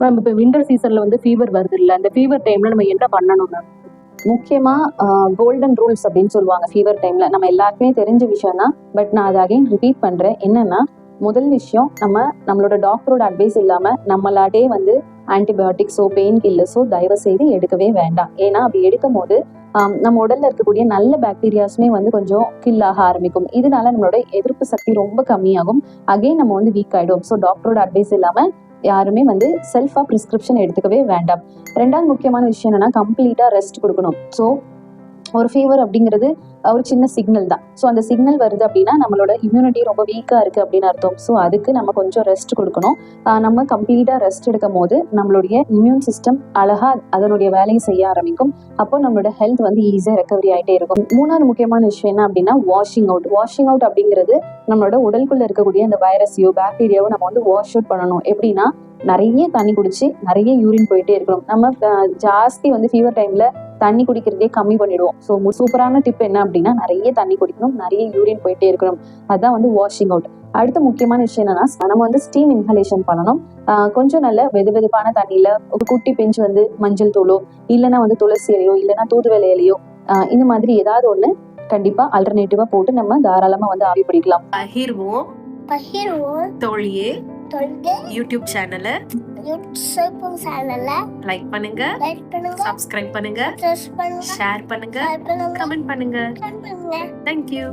Ma'am இப்போ winter சீசன்ல வந்து ஃபீவர் வருது இல்ல, அந்த ஃபீவர் டைம்ல நம்ம என்ன பண்ணணும் மேம்? முக்கியமா கோல்டன் ரூல்ஸ் அப்படின்னு சொல்லுவாங்க ஃபீவர் டைம்ல. நம்ம எல்லாருக்குமே தெரிஞ்ச விஷயம் தான். பட் நான் அதை அகைன் ரிப்பீட் பண்றேன். என்னன்னா, முதல் விஷயம், நம்மளோட டாக்டரோட அட்வைஸ் இல்லாம நம்மளாட்டே வந்து ஆன்டிபயோட்டிக்ஸோ பெயின் கில்லர்ஸோ தயவு செய்து எடுக்கவே வேண்டாம். ஏன்னா அப்படி எடுக்கும் போது நம்ம உடல்ல இருக்கக்கூடிய நல்ல பாக்டீரியாஸுமே வந்து கொஞ்சம் கில் ஆக ஆரம்பிக்கும். இதனால நம்மளோட எதிர்ப்பு சக்தி ரொம்ப கம்மியாகும். அகைன் நம்ம வந்து வீக் ஆயிடும். ஸோ டாக்டரோட அட்வைஸ் இல்லாம யாருமே வந்து செல்ஃபா பிரிஸ்கிரிப்ஷன் எடுத்துக்கவே வேண்டாம். ரெண்டாவது முக்கியமான விஷயம் என்னன்னா, கம்ப்ளீட்டா ரெஸ்ட் கொடுக்கணும். ஸோ ஒரு ஃபீவர் அப்படிங்கிறது ஒரு சின்ன சிக்னல் தான். ஸோ அந்த சிக்னல் வருது அப்படின்னா நம்மளோட இம்யூனிட்டி ரொம்ப வீக்காக இருக்குது அப்படின்னு அர்த்தம். ஸோ அதுக்கு நம்ம கொஞ்சம் ரெஸ்ட் கொடுக்கணும். நம்ம கம்ப்ளீட்டாக ரெஸ்ட் எடுக்கும் போது நம்மளுடைய இம்யூன் சிஸ்டம் அழகாக அதனுடைய வேலையை செய்ய ஆரம்பிக்கும். அப்போ நம்மளோட ஹெல்த் வந்து ஈஸியாக ரெக்கவரி ஆகிட்டே இருக்கும். மூணாவது முக்கியமான விஷயம் என்ன அப்படின்னா, வாஷிங் அவுட் அப்படிங்கிறது நம்மளோட உடலுக்குள்ள இருக்கக்கூடிய அந்த வைரஸையோ பாக்டீரியாவோ நம்ம வந்து வாஷ் அவுட் பண்ணணும். எப்படின்னா, நிறைய தண்ணி குடிச்சு நிறைய யூரின் போயிட்டே இருக்கணும். நம்ம ஜாஸ்தி வந்து ஃபீவர் டைம்ல தண்ணி குடிக்கிறதே கம்மி பண்ணிடுவோம். ஸோ சூப்பரான டிப் என்ன அப்படின்னா, நிறைய தண்ணி குடிக்கணும், நிறைய யூரின் போயிட்டே இருக்கணும். அதுதான் வந்து வாஷிங் அவுட். அடுத்த முக்கியமான விஷயம் என்னன்னா, நம்ம வந்து ஸ்டீம் இன்ஹலேஷன் பண்ணணும். கொஞ்சம் நல்ல வெதுவெதுப்பான தண்ணியில ஒரு குட்டி பிஞ்சு வந்து மஞ்சள் தூளோ இல்லைன்னா வந்து துளசி இலையோ இல்லைன்னா தூதுவளை இலையோ இந்த மாதிரி ஏதாவது ஒண்ணு கண்டிப்பா ஆல்டர்னேட்டிவா போட்டு நம்ம தாராளமா வந்து ஆவி பிடிக்கலாம். பகிர்வோம் தோழியே யூடியூப் சேனலை லைக் பண்ணுங்க, சப்ஸ்கிரைப் பண்ணுங்க, ஷேர் பண்ணுங்க, கமெண்ட் பண்ணுங்க. தேங்க்யூ.